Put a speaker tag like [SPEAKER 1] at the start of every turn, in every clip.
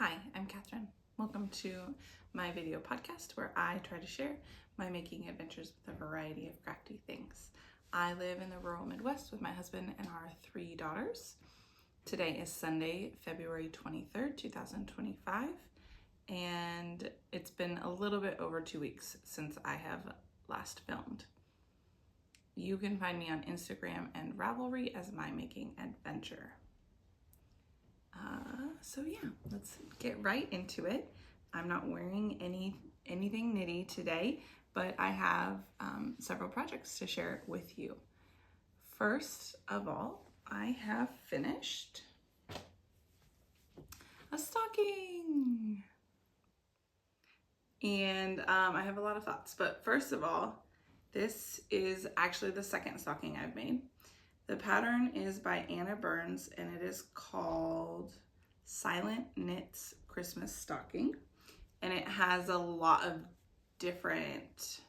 [SPEAKER 1] Hi, I'm Catherine. Welcome to my video podcast where I try to share my making adventures with a variety of crafty things. I live in the rural Midwest with my husband and our 3 daughters. Today is Sunday, February 23rd, 2025, and it's been a little bit over 2 weeks since I have last filmed. You can find me on Instagram and Ravelry as My Making Adventure. So yeah, let's get right into it. I'm not wearing anything knitty today, but I have several projects to share with you. First of all, I have finished a stocking. And I have a lot of thoughts, but first of all, this is actually the second stocking I've made. The pattern is by Annah and it is called Silent Knits Christmas Stocking. And it has a lot of different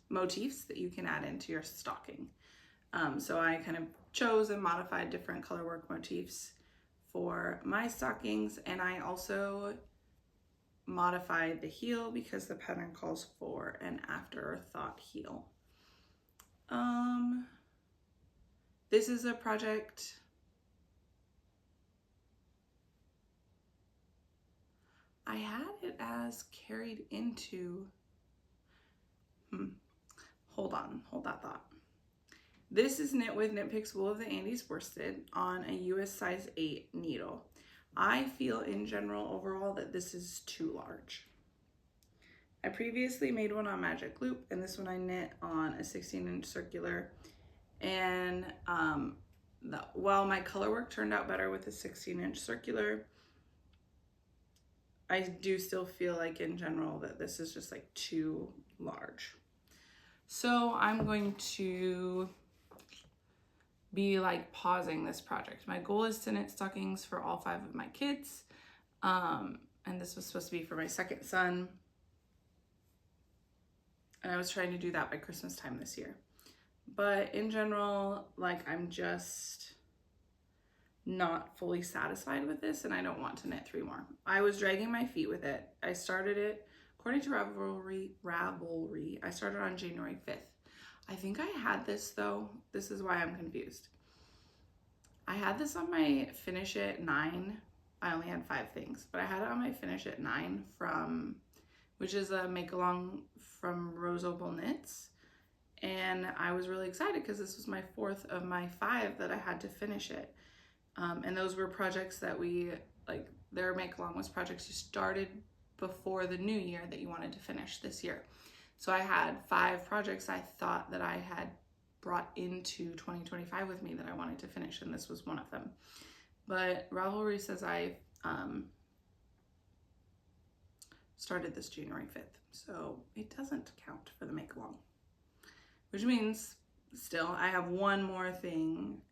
[SPEAKER 1] motifs that you can add into your stocking. So I kind of chose and modified different colorwork motifs for my stockings, and I also modified the heel because the pattern calls for an afterthought heel. This is a project I had it as carried into, hold that thought. This is knit with Knit Picks Wool of the Andes worsted on a US size 8 needle. I feel in general overall that this is too large. I previously made one on Magic Loop, and this one I knit on a 16-inch circular. And while my color work turned out better with a 16-inch circular, I do still feel like in general that this is just like too large. So I'm going to be like pausing this project. My goal is to knit stockings for all 5 of my kids. And this was supposed to be for my second son. And I was trying to do that by Christmas time this year. But in general, like I'm just not fully satisfied with this, and I don't want to knit 3 more. I was dragging my feet with it. I started it, according to Ravelry, I started on January 5th. I think I had this though. This is why I'm confused. I had this on my finish at 9. I only had 5 things, but I had it on my finish at 9 which is a make along from Rose Opal Knits. And I was really excited because this was my 4th of my 5 that I had to finish it. And those were projects that their make along was projects you started before the new year that you wanted to finish this year. So I had 5 projects I thought that I had brought into 2025 with me that I wanted to finish, and this was one of them. But Ravelry says I started this January 5th, so it doesn't count for the make along. Which means still I have one more thing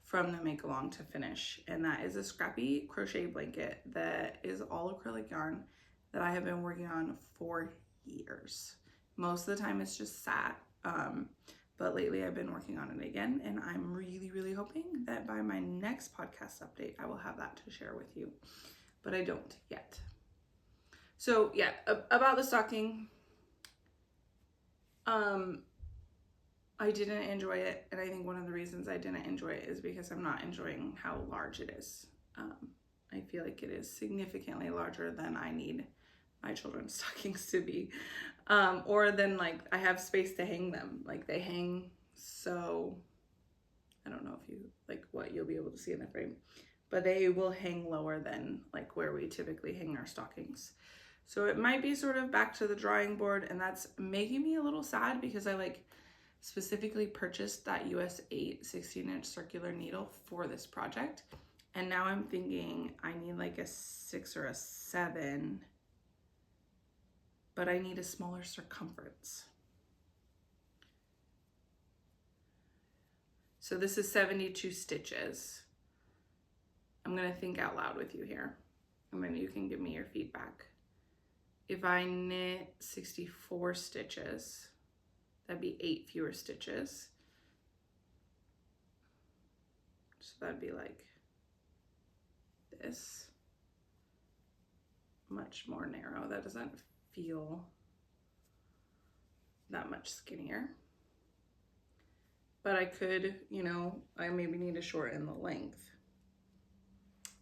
[SPEAKER 1] from the make along to finish, and that is a scrappy crochet blanket that is all acrylic yarn that I have been working on for years. Most of the time it's just sat, but lately I've been working on it again, and I'm really hoping that by my next podcast update I will have that to share with you, but I don't yet. So yeah, about the stocking, I didn't enjoy it, and I think one of the reasons I didn't enjoy it is because I'm not enjoying how large it is. I feel like it is significantly larger than I need my children's stockings to be, or than like I have space to hang them. Like they hang, so I don't know if you like what you'll be able to see in the frame, but they will hang lower than like where we typically hang our stockings. So it might be sort of back to the drawing board, and that's making me a little sad because I specifically purchased that US 8 16-inch circular needle for this project, and now I'm thinking I need like a 6 or a 7, but I need a smaller circumference. So this is 72 stitches. I'm gonna think out loud with you here, and then you can give me your feedback. If I knit 64 stitches, that'd be 8 fewer stitches. So that'd be like this. much more narrow. That doesn't feel that much skinnier. But I could, you know, I maybe need to shorten the length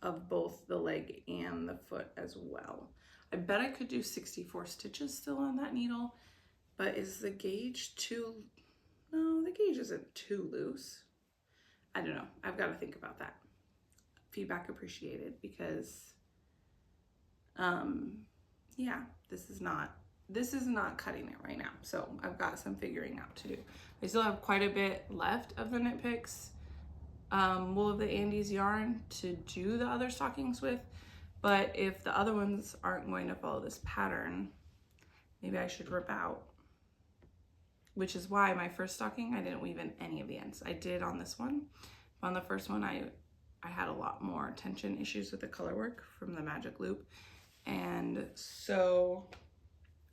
[SPEAKER 1] of both the leg and the foot as well. I bet I could do 64 stitches still on that needle, but is the gauge too, no, the gauge isn't too loose. I don't know, I've got to think about that. Feedback appreciated, because yeah, this is not cutting it right now. So I've got some figuring out to do. I still have quite a bit left of the Knit Picks Wool of the Andes yarn to do the other stockings with, but if the other ones aren't going to follow this pattern, maybe I should rip out, which is why my first stocking, I didn't weave in any of the ends. I did on this one. On the first one, I had a lot more tension issues with the color work from the magic loop, and so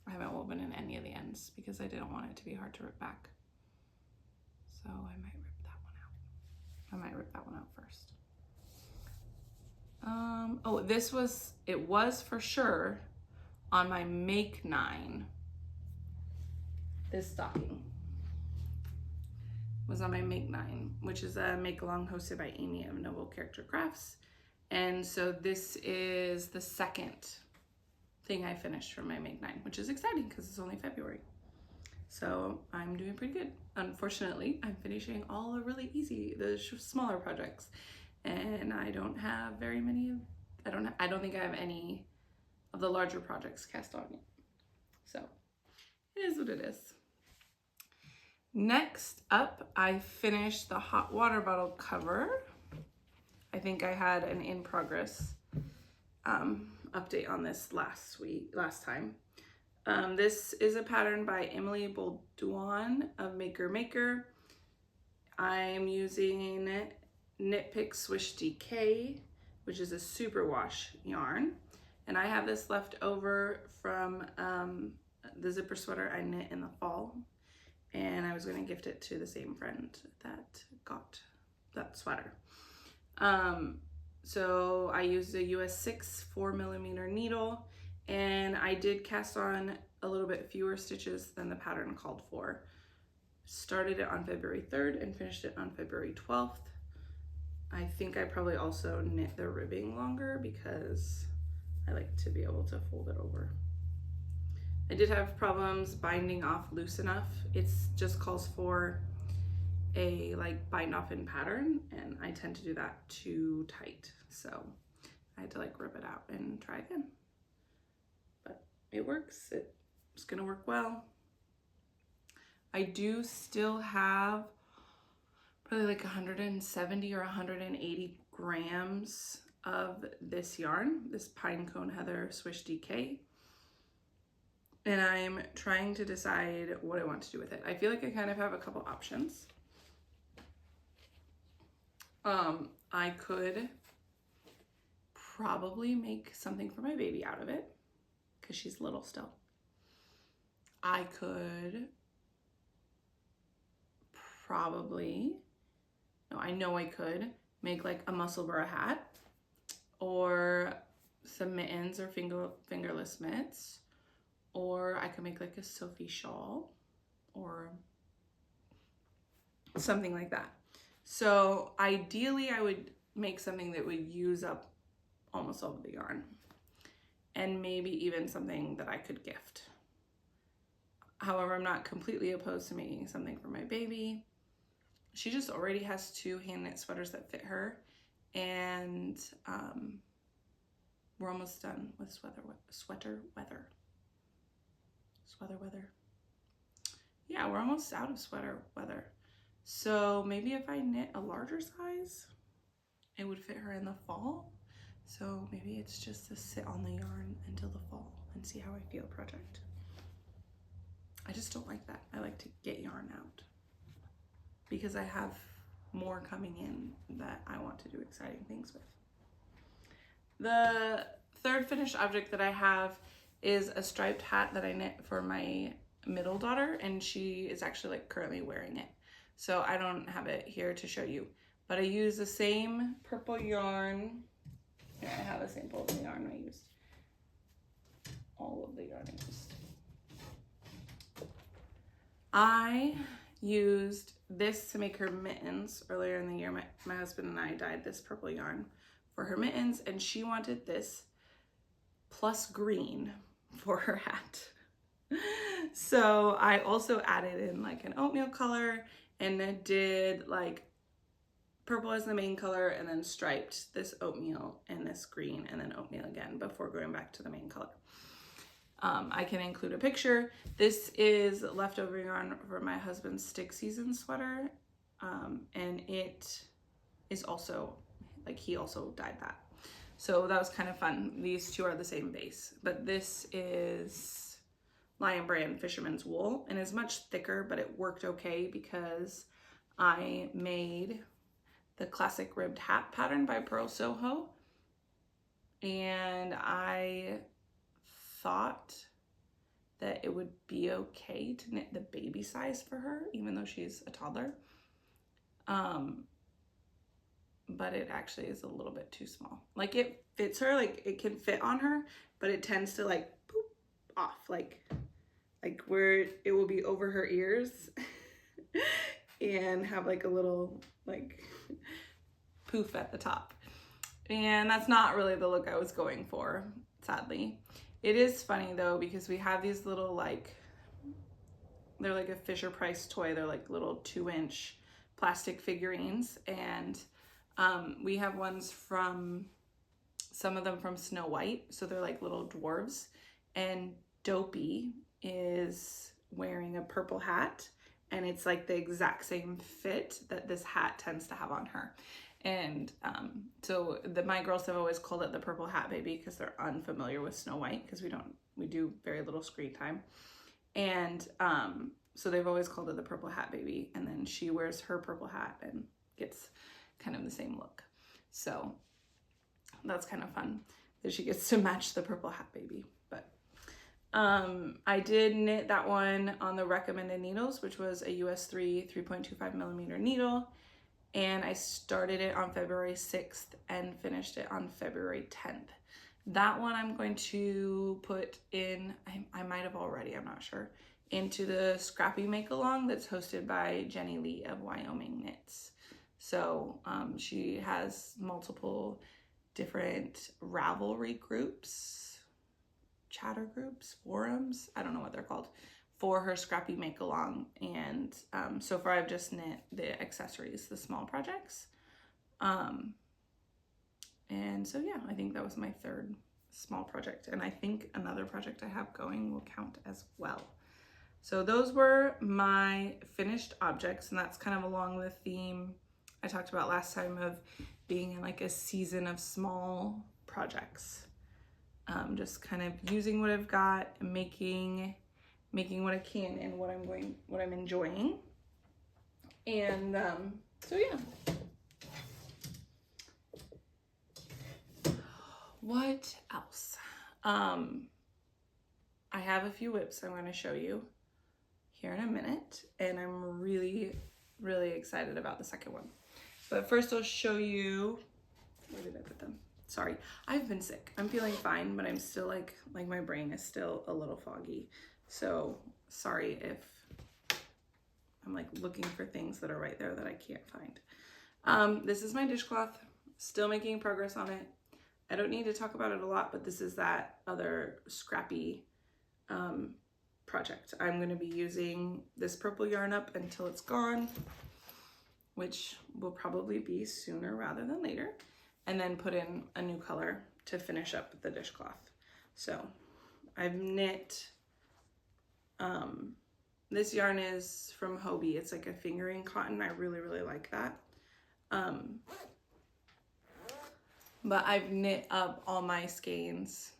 [SPEAKER 1] I haven't woven in any of the ends because I didn't want it to be hard to rip back. So I might rip that one out. I might rip that one out first. Oh, it was for sure on my Make 9. This stocking was on my Make 9, which is a make along hosted by Amy of Noble Character Crafts. And so this is the second thing I finished from my Make 9, which is exciting because it's only February. So I'm doing pretty good. Unfortunately, I'm finishing all the really easy, the smaller projects, and I don't have very many. I don't think I have any of the larger projects cast on yet. So it is what it is. Next up, I finished the hot water bottle cover. I think I had an in progress update on this last time. This is a pattern by Emily Bolduan of Maker Maker. I'm using Knit Picks Swish DK, which is a superwash yarn. And I have this left over from the zipper sweater I knit in the fall. And I was going to gift it to the same friend that got that sweater. So I used a US 6 4mm needle, and I did cast on a little bit fewer stitches than the pattern called for. Started it on February 3rd and finished it on February 12th. I think I probably also knit the ribbing longer because I like to be able to fold it over. I did have problems binding off loose enough. It just calls for a like bind off in pattern, and I tend to do that too tight. So I had to like rip it out and try again. But it works. It's gonna work well. I do still have probably like 170 or 180 grams of this yarn, this Pine Cone Heather Swish DK. And I'm trying to decide what I want to do with it. I feel like I kind of have a couple options. I could probably make something for my baby out of it because she's little still. I could probably, no, I know I could make like a Musselburgh hat or some mittens or fingerless mitts, or I could make like a Sophie shawl or something like that. So ideally I would make something that would use up almost all of the yarn, and maybe even something that I could gift. However, I'm not completely opposed to making something for my baby. She just already has 2 hand knit sweaters that fit her, and we're almost done with sweater weather. Yeah, we're almost out of sweater weather. So maybe if I knit a larger size, it would fit her in the fall. So maybe it's just to sit on the yarn until the fall and see how I feel project. I just don't like that. I like to get yarn out because I have more coming in that I want to do exciting things with. The third finished object that I have is a striped hat that I knit for my middle daughter, and she is actually like currently wearing it. So I don't have it here to show you, but I use the same purple yarn. Here, I have a sample of the yarn I used. all of the yarn used. I used this to make her mittens earlier in the year. My husband and I dyed this purple yarn for her mittens, and she wanted this plus green for her hat. So I also added in like an oatmeal color, and then did like purple as the main color, and then striped this oatmeal and this green, and then oatmeal again before going back to the main color. I can include a picture. This is leftover yarn for my husband's stick season sweater, and it is also, like, he also dyed that. So that was kind of fun. These two are the same base, but this is Lion Brand Fisherman's Wool, and is much thicker, but it worked okay because I made the classic ribbed hat pattern by Pearl Soho, and I thought that it would be okay to knit the baby size for her, even though she's a toddler. But it actually is a little bit too small. Like, it fits her, like it can fit on her, but it tends to like poop off, like where it will be over her ears and have like a little like poof at the top. And that's not really the look I was going for, sadly. It is funny though, because we have these little, like, they're like a Fisher Price toy. They're like little 2-inch plastic figurines, and we have ones from, some of them from Snow White, so they're like little dwarves, and Dopey is wearing a purple hat, and it's like the exact same fit that this hat tends to have on her. And so my girls have always called it the purple hat baby, because they're unfamiliar with Snow White, because we do very little screen time. And so they've always called it the purple hat baby, and then she wears her purple hat and gets kind of the same look. So that's kind of fun that she gets to match the purple hat baby. But I did knit that one on the recommended needles, which was a US 3.25 millimeter needle. And I started it on February 6th and finished it on February 10th. That one I'm going to put in, I might have already, I'm not sure, into the Scrappy Make Along that's hosted by Jenny Lee of Wyoming Knits. So she has multiple different Ravelry groups, chatter groups, forums, I don't know what they're called, for her Scrappy Make Along. And so far I've just knit the accessories, the small projects. And so yeah, I think that was my third small project, and I think another project I have going will count as well. So those were my finished objects, and that's kind of along the theme I talked about last time of being in like a season of small projects. Just kind of using what I've got and making what I can and what I'm enjoying. And so yeah. What else? I have a few whips I'm going to show you here in a minute, and I'm really, really excited about the second one. But first I'll show you, where did I put them? Sorry, I've been sick. I'm feeling fine, but I'm still like my brain is still a little foggy. So sorry if I'm like looking for things that are right there that I can't find. This is my dishcloth, still making progress on it. I don't need to talk about it a lot, but this is that other scrappy project. I'm going to be using this purple yarn up until it's gone, which will probably be sooner rather than later, and then put in a new color to finish up the dishcloth. So I've knit, this yarn is from Hobie. It's like a fingering cotton. I really, really like that. But I've knit up all my skeins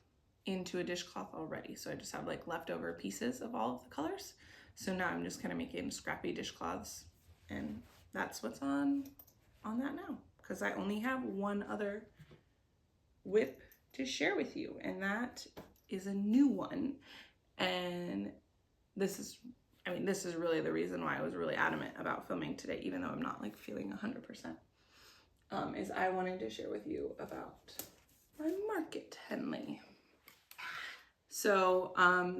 [SPEAKER 1] into a dishcloth already. So I just have like leftover pieces of all of the colors. So now I'm just kind of making scrappy dishcloths, and that's what's on that now. Because I only have one other whip to share with you, and that is a new one. And this is really the reason why I was really adamant about filming today, even though I'm not like feeling 100%. Is I wanted to share with you about my market, Henley. So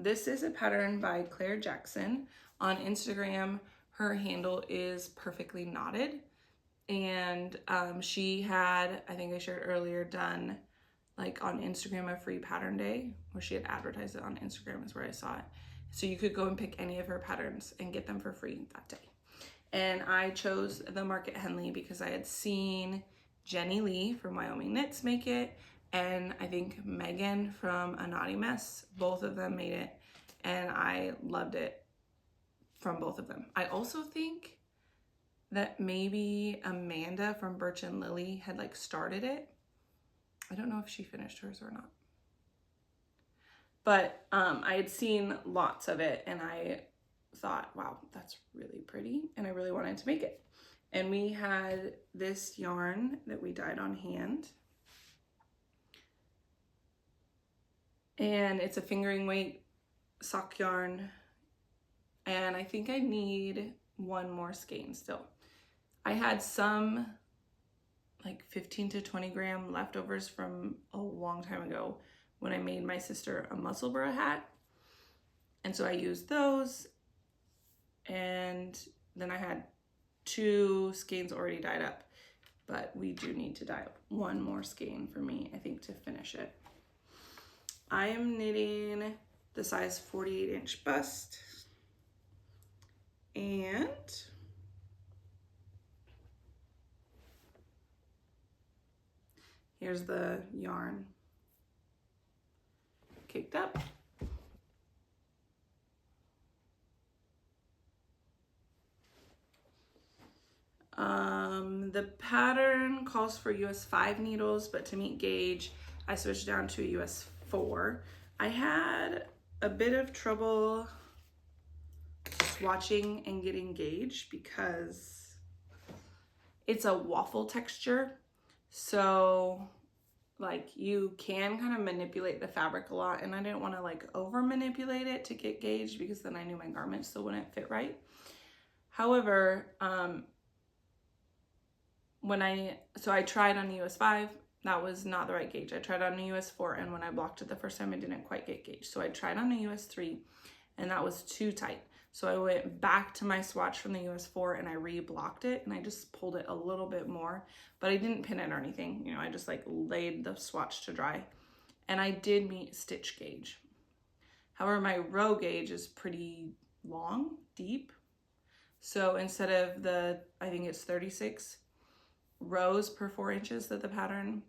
[SPEAKER 1] this is a pattern by Claire Jackson. On Instagram, her handle is Perfectly Knotted. And she had, I think I shared earlier, done like on Instagram a free pattern day, where she had advertised it on Instagram is where I saw it. So you could go and pick any of her patterns and get them for free that day. And I chose the Market Henley because I had seen Jenny Lee from Wyoming Knits make it, and I think Megan from A Naughty Mess, both of them made it, and I loved it from both of them. I also think that maybe Amanda from Birch and Lily had like started it. I don't know if she finished hers or not. But I had seen lots of it and I thought, wow, that's really pretty. And I really wanted to make it. And we had this yarn that we dyed on hand. And it's a fingering weight sock yarn. And I think I need one more skein still. I had some like 15 to 20 gram leftovers from a long time ago when I made my sister a Musselburgh hat. And so I used those. And then I had 2 skeins already dyed up, but we do need to dye up one more skein for me, I think, to finish it. I am knitting the size 48-inch bust, and here's the yarn caked up. The pattern calls for US 5 needles, but to meet gauge, I switched down to a US 4. I had a bit of trouble swatching and getting gauge because it's a waffle texture. So like you can kind of manipulate the fabric a lot, and I didn't want to like over manipulate it to get gauge because then I knew my garment still wouldn't fit right. However, I tried on a US 5, that was not the right gauge. I tried on a US 4, and when I blocked it the first time, I didn't quite get gauge. So I tried on a US 3, and that was too tight. So I went back to my swatch from the US 4 and I re-blocked it, and I just pulled it a little bit more, but I didn't pin it or anything. You know, I just like laid the swatch to dry, and I did meet stitch gauge. However, my row gauge is pretty long, deep. So instead of the, I think it's 36 rows per 4 inches that the pattern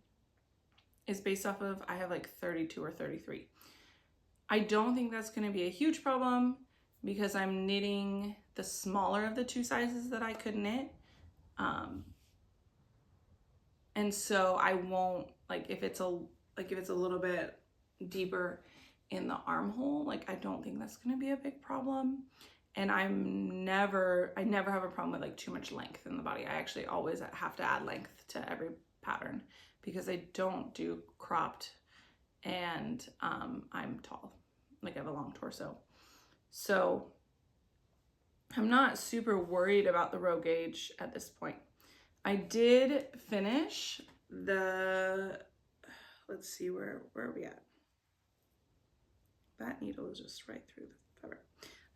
[SPEAKER 1] is based off of, I have like 32 or 33. I don't think that's going to be a huge problem because I'm knitting the smaller of the 2 sizes that I could knit. And so I won't, like if it's a little bit deeper in the armhole, like I don't think that's going to be a big problem. And I never have a problem with like too much length in the body. I actually always have to add length to every pattern because I don't do cropped, and I'm tall, like I have a long torso. So I'm not super worried about the row gauge at this point. I did finish the, let's see, where are we at? That needle is just right through the fabric.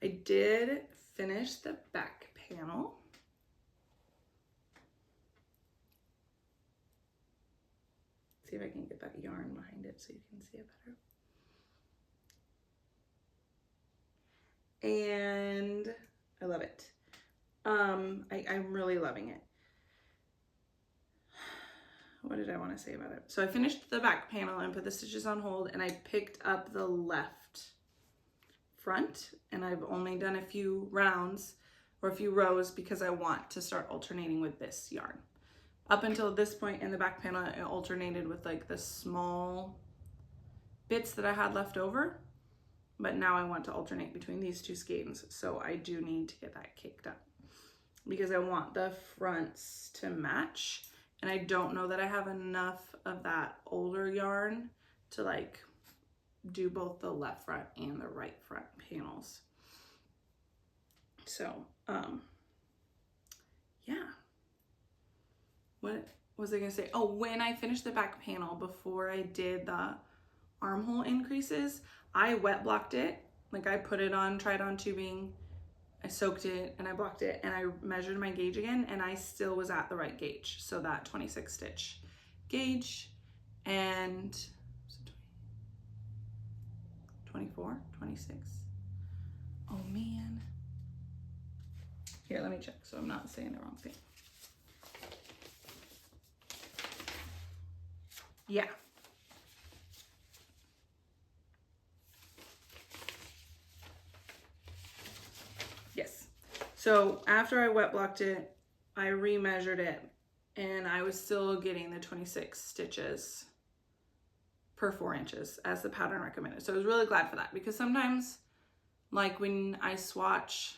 [SPEAKER 1] I did finish the back panel. See if I can get that yarn behind it so you can see it better. And I love it. I'm really loving it. What did I want to say about it? So I finished the back panel and put the stitches on hold, and I picked up the left front, and I've only done a few rounds or a few rows because I want to start alternating with this yarn. Up until this point in the back panel, I alternated with like the small bits that I had left over, but now I want to alternate between these 2 skeins. So I do need to get that caked up because I want the fronts to match, and I don't know that I have enough of that older yarn to like do both the left front and the right front panels. So, yeah. What was I gonna say? Oh, when I finished the back panel, before I did the armhole increases, I wet blocked it. Like I put it on, tried on tubing, I soaked it and I blocked it, and I measured my gauge again, and I still was at the right gauge. So that 26 stitch gauge, and 24, 26. Oh man. Here, let me check so I'm not saying the wrong thing. Yeah. Yes. So after I wet blocked it, I remeasured it, and I was still getting the 26 stitches per 4 inches as the pattern recommended. So I was really glad for that, because sometimes like when I swatch,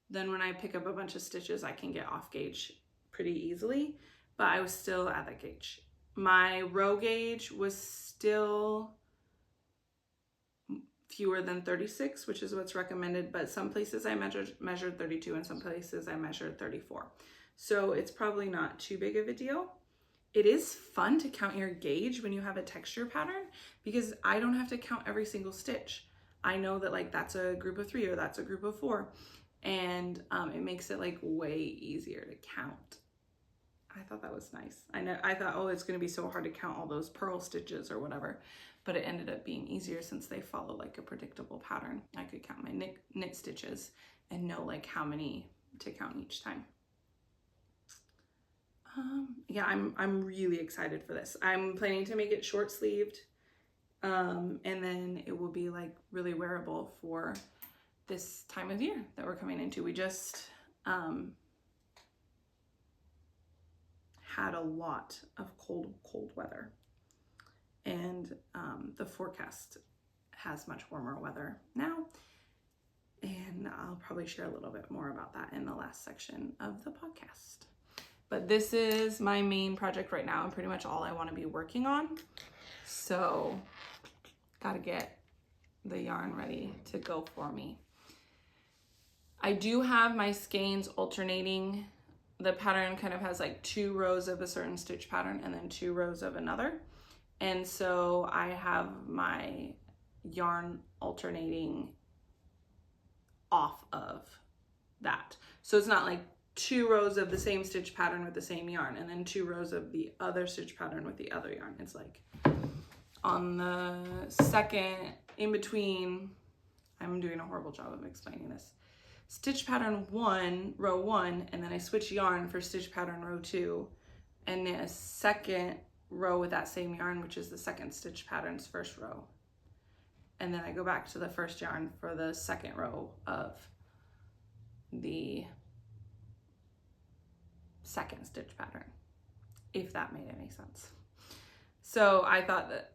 [SPEAKER 1] then when I pick up a bunch of stitches, I can get off gauge pretty easily, but I was still at that gauge. My row gauge was still fewer than 36, which is what's recommended, but some places I measured 32 and some places I measured 34. So it's probably not too big of a deal. It is fun to count your gauge when you have a texture pattern, because I don't have to count every single stitch. I know that like that's a group of 3 or that's a group of 4, and it makes it like way easier to count. I thought that was nice. I thought, oh, it's going to be so hard to count all those purl stitches or whatever, but it ended up being easier since they follow like a predictable pattern. I could count my knit stitches and know like how many to count each time. Yeah, I'm really excited for this. I'm planning to make it short sleeved, and then it will be like really wearable for this time of year that we're coming into. We just had a lot of cold weather, and the forecast has much warmer weather now, and I'll probably share a little bit more about that in the last section of the podcast. But this is my main project right now and pretty much all I want to be working on. So gotta get the yarn ready to go for me. I do have my skeins alternating. The pattern kind of has like 2 rows of a certain stitch pattern and then 2 rows of another. And so I have my yarn alternating off of that. So it's not like 2 rows of the same stitch pattern with the same yarn and then 2 rows of the other stitch pattern with the other yarn. It's like on the second in between, I'm doing a horrible job of explaining this. Stitch pattern 1, row 1, and then I switch yarn for stitch pattern row 2, and then a second row with that same yarn, which is the second stitch pattern's first row. And then I go back to the first yarn for the second row of the second stitch pattern, if that made any sense. So I thought that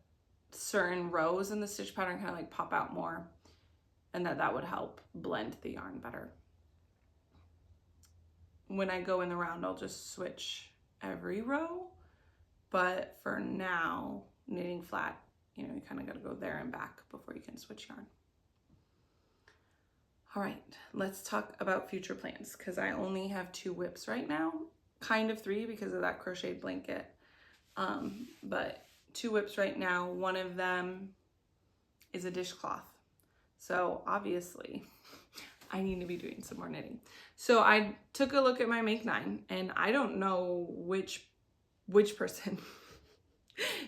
[SPEAKER 1] certain rows in the stitch pattern kind of like pop out more, and that would help blend the yarn better. When I go in the round, I'll just switch every row, but for now, knitting flat, you know, you kind of got to go there and back before you can switch yarn. All right, let's talk about future plans, because I only have 2 whips right now, kind of 3 because of that crocheted blanket, but 2 whips right now. One of them is a dishcloth. So obviously I need to be doing some more knitting. So I took a look at my Make 9, and I don't know which person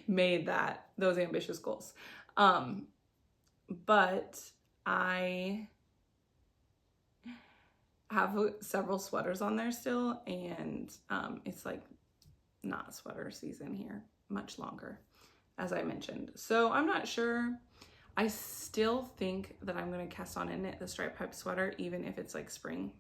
[SPEAKER 1] made those ambitious goals. But I have several sweaters on there still, and it's like not sweater season here much longer, as I mentioned. So I'm not sure. I still think that I'm going to cast on and knit the striped pipe sweater, even if it's like spring.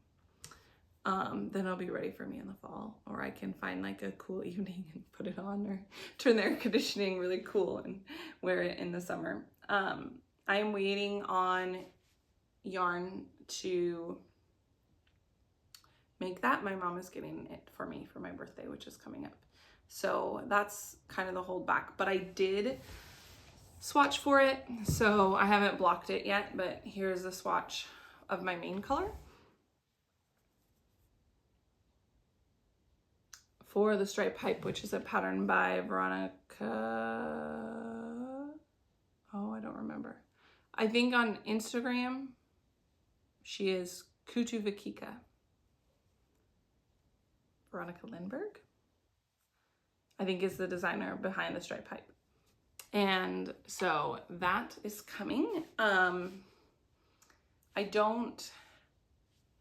[SPEAKER 1] Then it'll be ready for me in the fall, or I can find like a cool evening and put it on, or turn the air conditioning really cool and wear it in the summer. I am waiting on yarn to make that. My mom is getting it for me for my birthday, which is coming up. So that's kind of the hold back, but I did swatch for it, so I haven't blocked it yet, but here's the swatch of my main color for the striped pipe, which is a pattern by Veronica I think on Instagram, she is Kutu Vikika. Veronica Lindbergh, I think, is the designer behind the stripe pipe. And so that is coming. I don't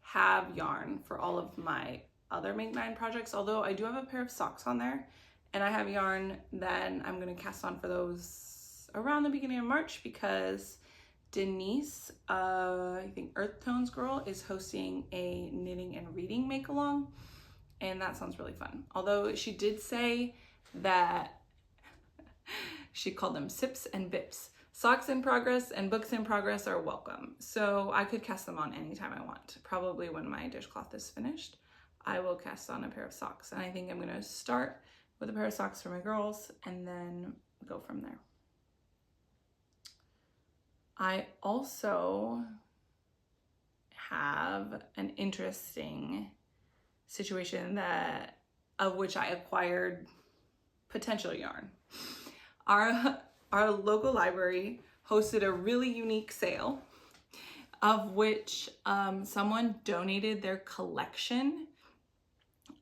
[SPEAKER 1] have yarn for all of my other Make 9 projects, although I do have a pair of socks on there, and I have yarn that I'm going to cast on for those around the beginning of March, because Denise, I think Earth Tones Girl, is hosting a knitting and reading make along, and that sounds really fun. Although she did say that she called them sips and bips. Socks in progress and books in progress are welcome. So I could cast them on anytime I want. Probably when my dishcloth is finished, I will cast on a pair of socks. And I think I'm gonna start with a pair of socks for my girls and then go from there. I also have an interesting situation of which I acquired potential yarn. Our local library hosted a really unique sale of which someone donated their collection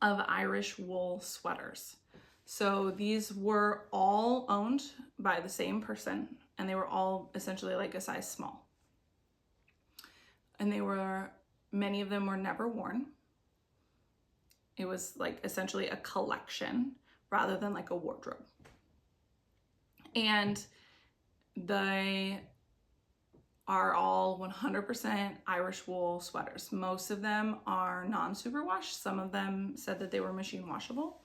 [SPEAKER 1] of Irish wool sweaters. So these were all owned by the same person, and they were all essentially like a size small. And many of them were never worn. It was like essentially a collection rather than like a wardrobe. And they are all 100% Irish wool sweaters. Most of them are non-superwash. Some of them said that they were machine washable.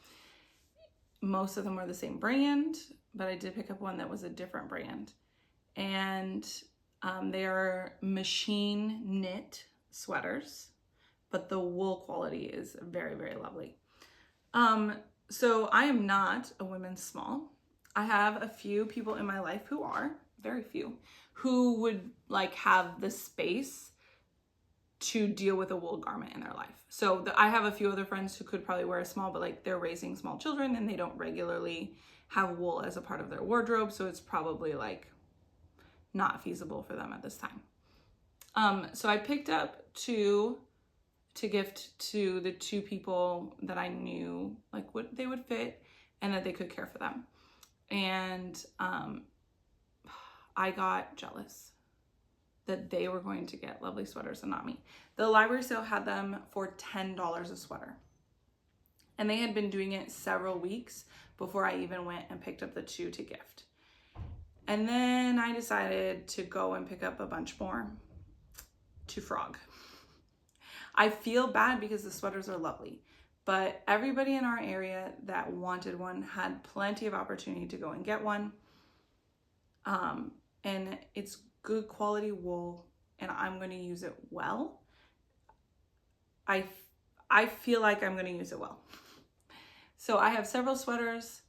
[SPEAKER 1] Most of them were the same brand, but I did pick up one that was a different brand. And they are machine knit sweaters, but the wool quality is very, very lovely. So I am not a women's small. I have a few people in my life who are, very few, who would like have the space to deal with a wool garment in their life. So I have a few other friends who could probably wear a small, but like they're raising small children and they don't regularly have wool as a part of their wardrobe. So it's probably like not feasible for them at this time. So I picked up two to gift to the two people that I knew like what they would fit and that they could care for them. And I got jealous that they were going to get lovely sweaters and not me. The library sale had them for $10 a sweater. And they had been doing it several weeks before I even went and picked up the two to gift. And then I decided to go and pick up a bunch more to frog. I feel bad because the sweaters are lovely, but everybody in our area that wanted one had plenty of opportunity to go and get one. And it's good quality wool and I'm going to use it well. I feel like I'm going to use it well. So I have several sweaters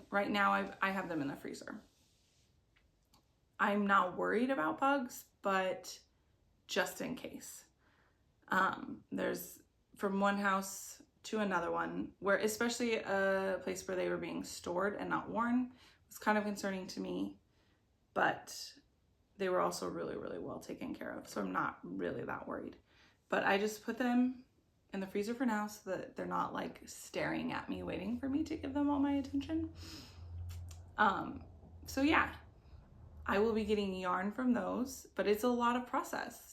[SPEAKER 1] right now I have them in the freezer. I'm not worried about bugs, but just in case. There's from one house to another one where, especially a place where they were being stored and not worn, was kind of concerning to me, but they were also really, really well taken care of. So I'm not really that worried, but I just put them in the freezer for now so that they're not like staring at me, waiting for me to give them all my attention. So yeah, I will be getting yarn from those, but it's a lot of process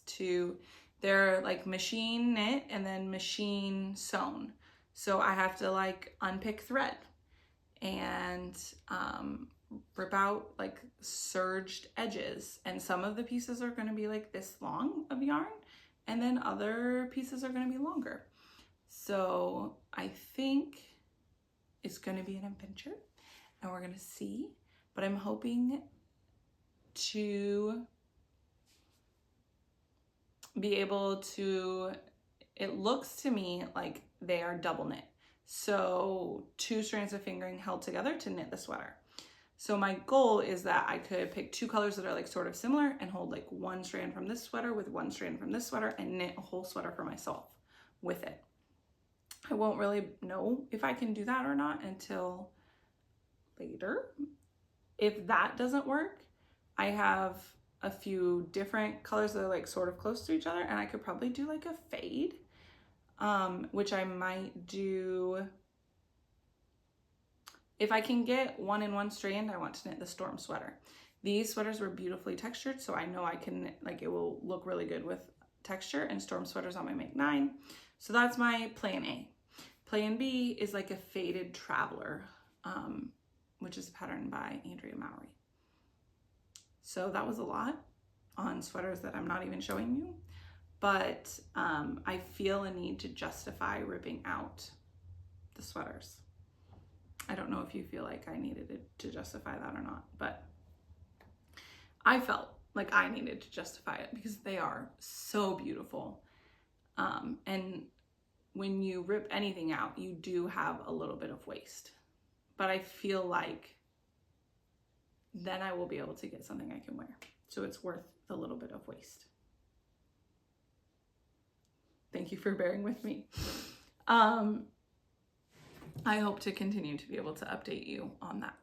[SPEAKER 1] they're like machine knit and then machine sewn. So I have to like unpick thread and rip out like serged edges. And some of the pieces are gonna be like this long of yarn and then other pieces are gonna be longer. So I think it's gonna be an adventure and we're gonna see, but I'm hoping to be able to, it looks to me like they are double knit. So 2 strands of fingering held together to knit the sweater. So my goal is that I could pick 2 colors that are like sort of similar and hold like 1 strand from this sweater with 1 strand from this sweater and knit a whole sweater for myself with it. I won't really know if I can do that or not until later. If that doesn't work, I have a few different colors that are like sort of close to each other, and I could probably do like a fade, which I might do. If I can get 1 in 1 strand, I want to knit the Storm sweater. These sweaters were beautifully textured, so I know I can, like, it will look really good with texture, and Storm sweaters on my Make 9. So that's my plan A. Plan B is like a faded traveler, which is patterned by Andrea Mowry. So that was a lot on sweaters that I'm not even showing you, but I feel a need to justify ripping out the sweaters. I don't know if you feel like I needed to justify that or not, but I felt like I needed to justify it because they are so beautiful. And when you rip anything out, you do have a little bit of waste. But I feel like then I will be able to get something I can wear. So it's worth the little bit of waste. Thank you for bearing with me. I hope to continue to be able to update you on that.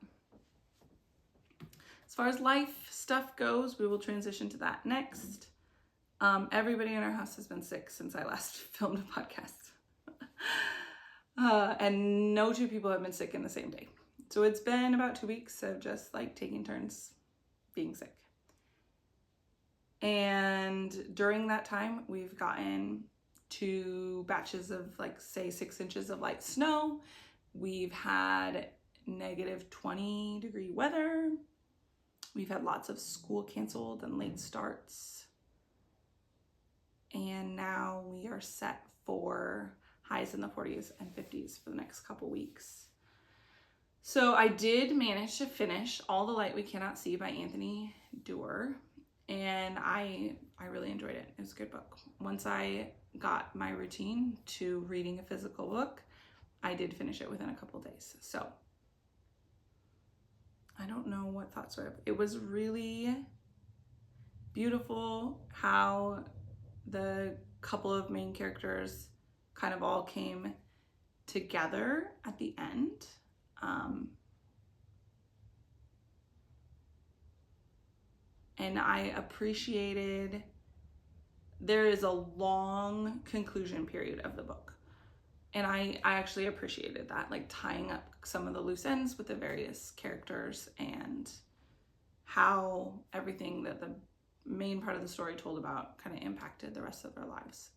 [SPEAKER 1] As far as life stuff goes, we will transition to that next. Everybody in our house has been sick since I last filmed a podcast. And no two people have been sick in the same day. So it's been about 2 weeks of just like taking turns being sick. And during that time, we've gotten 2 batches of like, say, 6 inches of light snow. We've had -20-degree weather. We've had lots of school canceled and late starts. And now we are set for highs in the 40s and 50s for the next couple weeks. So I did manage to finish All the Light We Cannot See by Anthony Doerr, and I really enjoyed it. It was a good book. Once I got my routine to reading a physical book, I did finish it within a couple days. So I don't know what thoughts were. It was really beautiful how the couple of main characters kind of all came together at the end. And I appreciated, there is a long conclusion period of the book. And I actually appreciated that, like tying up some of the loose ends with the various characters and how everything that the main part of the story told about kind of impacted the rest of their lives.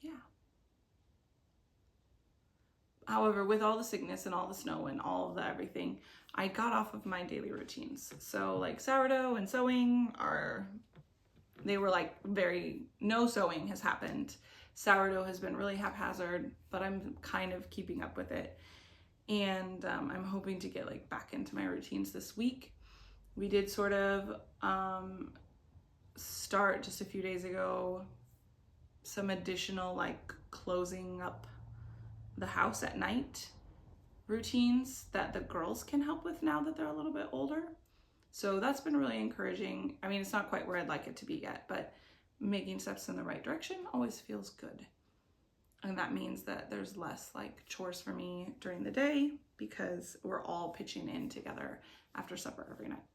[SPEAKER 1] Yeah. However, with all the sickness and all the snow and all of the everything, I got off of my daily routines. So like sourdough and sewing they were like no sewing has happened. Sourdough has been really haphazard, but I'm kind of keeping up with it. And I'm hoping to get like back into my routines this week. We did sort of start just a few days ago some additional like closing up the house at night routines that the girls can help with now that they're a little bit older. So that's been really encouraging. I mean, it's not quite where I'd like it to be yet, but making steps in the right direction always feels good. And that means that there's less like chores for me during the day because we're all pitching in together after supper every night.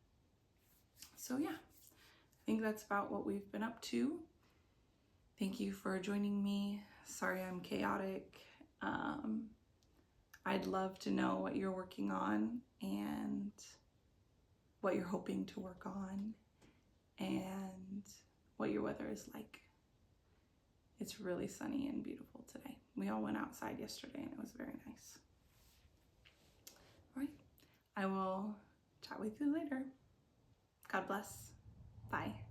[SPEAKER 1] So yeah, I think that's about what we've been up to. Thank you for joining me. Sorry I'm chaotic. I'd love to know what you're working on and what you're hoping to work on and what your weather is like. It's really sunny and beautiful today. We all went outside yesterday and it was very nice. All right, I will chat with you later. God bless. Bye.